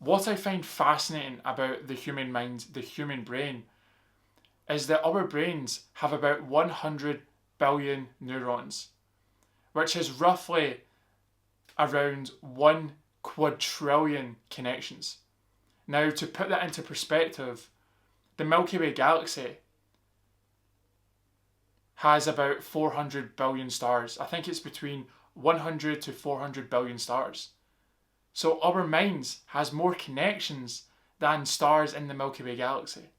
What I find fascinating about the human mind, the human brain, is that our brains have about 100 billion neurons, which is roughly around 1 quadrillion connections. Now, to put that into perspective, the Milky Way galaxy has about 400 billion stars. I think it's between 100 to 400 billion stars. So our minds has more connections than stars in the Milky Way galaxy,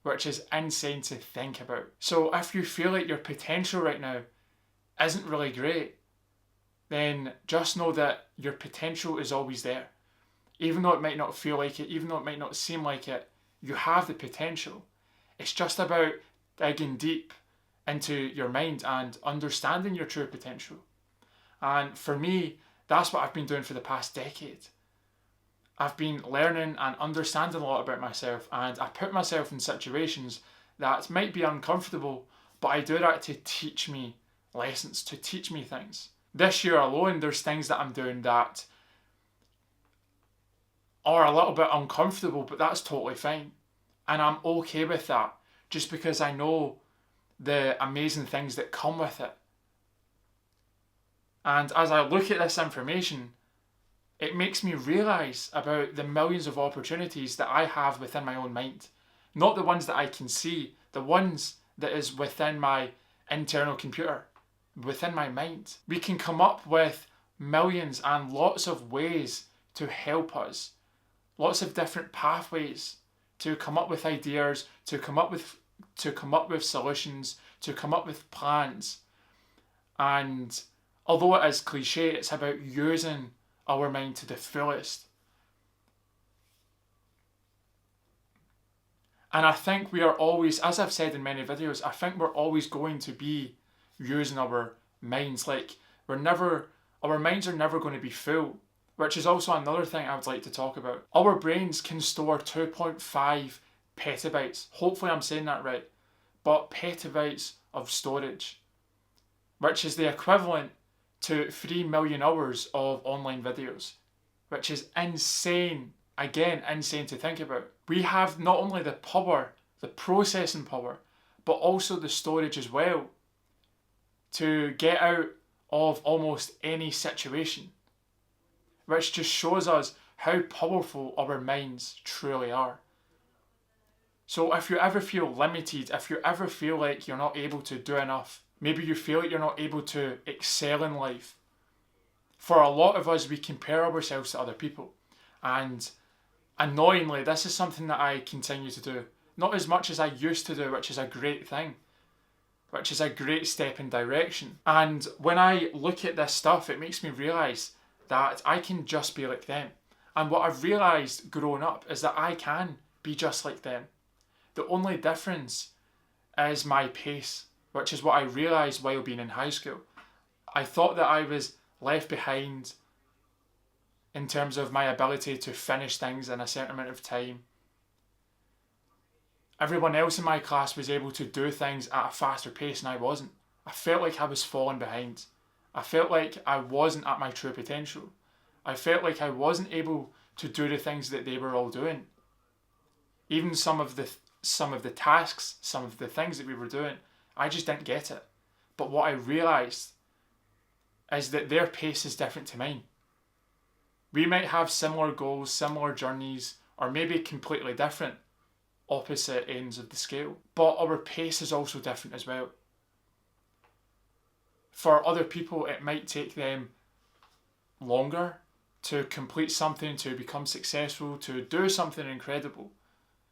which is insane to think about. So if you feel like your potential right now isn't really great, then just know that your potential is always there. Even though it might not feel like it, even though it might not seem like it, you have the potential. It's just about digging deep into your mind and understanding your true potential. And for me, that's what I've been doing for the past decade. I've been learning and understanding a lot about myself, and I put myself in situations that might be uncomfortable, but I do that to teach me lessons, to teach me things. This year alone, there's things that I'm doing that are a little bit uncomfortable, but that's totally fine. And I'm okay with that, just because I know the amazing things that come with it. And as I look at this information, it makes me realise about the millions of opportunities that I have within my own mind. Not the ones that I can see, the ones that is within my internal computer, within my mind. We can come up with millions and lots of ways to help us, lots of different pathways to come up with ideas, to come up with solutions, to come up with plans. And although it is cliche, it's about using our mind to the fullest. And I think we are always, as I've said in many videos, I think we're always going to be using our minds. Like, our minds are never going to be full, which is also another thing I would like to talk about. Our brains can store 2.5 petabytes. Hopefully I'm saying that right. But petabytes of storage, which is the equivalent to 3 million hours of online videos, which is insane. Again, insane to think about. We have not only the power, the processing power, but also the storage as well to get out of almost any situation, which just shows us how powerful our minds truly are. So if you ever feel limited, if you ever feel like you're not able to do enough, maybe you feel like you're not able to excel in life, for a lot of us, we compare ourselves to other people. And annoyingly, this is something that I continue to do. Not as much as I used to do, which is a great thing, which is a great step in direction. And when I look at this stuff, it makes me realise that I can just be like them. And what I've realised growing up is that I can be just like them. The only difference is my pace, which is what I realised while being in high school. I thought that I was left behind in terms of my ability to finish things in a certain amount of time. Everyone else in my class was able to do things at a faster pace and I wasn't. I felt like I was falling behind. I felt like I wasn't at my true potential. I felt like I wasn't able to do the things that they were all doing. Even some of the tasks, some of the things that we were doing, I just didn't get it. But what I realised is that their pace is different to mine. We might have similar goals, similar journeys, or maybe completely different, opposite ends of the scale. But our pace is also different as well. For other people, it might take them longer to complete something, to become successful, to do something incredible.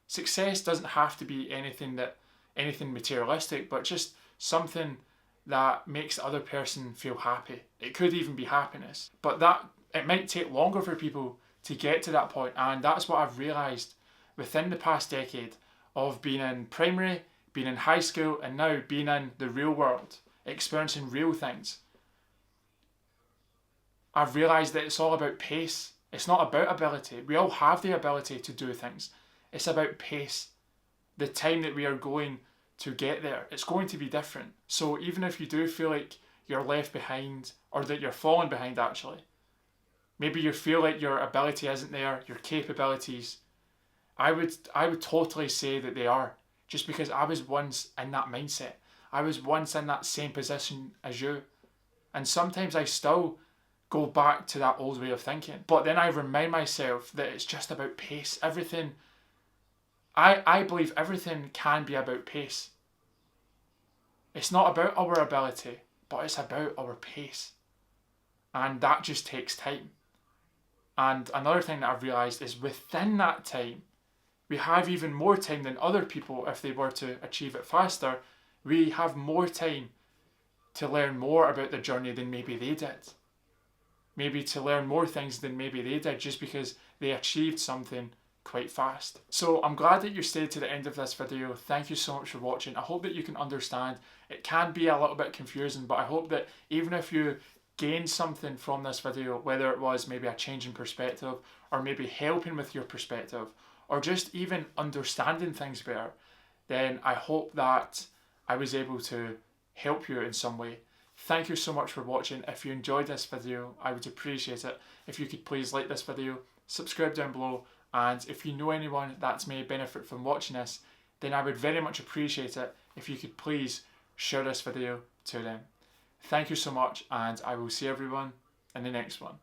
Success doesn't have to be anything materialistic, but just something that makes the other person feel happy. It could even be happiness. But that it might take longer for people to get to that point, and that's what I've realised within the past decade of being in primary, being in high school, and now being in the real world, experiencing real things. I've realised that it's all about pace. It's not about ability. We all have the ability to do things. It's about pace. The time that we are going to get there, it's going to be different. So even if you do feel like you're left behind, or that you're falling behind actually, Maybe you feel like your ability isn't there, your capabilities. I would totally say that they are, just because I was once in that mindset. I was once in that same position as you. And sometimes I still go back to that old way of thinking. But then I remind myself that it's just about pace. Everything, I believe everything can be about pace. It's not about our ability, but it's about our pace. And that just takes time. And another thing that I've realised is within that time, we have even more time than other people if they were to achieve it faster. We have more time to learn more about the journey than maybe they did. Maybe to learn more things than maybe they did just because they achieved something quite fast. So I'm glad that you stayed to the end of this video. Thank you so much for watching. I hope that you can understand. It can be a little bit confusing, but I hope that even if you gain something from this video, whether it was maybe a change in perspective or maybe helping with your perspective or just even understanding things better, then I hope that I was able to help you in some way. Thank you so much for watching. If you enjoyed this video, I would appreciate it if you could please like this video, subscribe down below, and if you know anyone that may benefit from watching this, then I would very much appreciate it if you could please share this video to them. Thank you so much, and I will see everyone in the next one.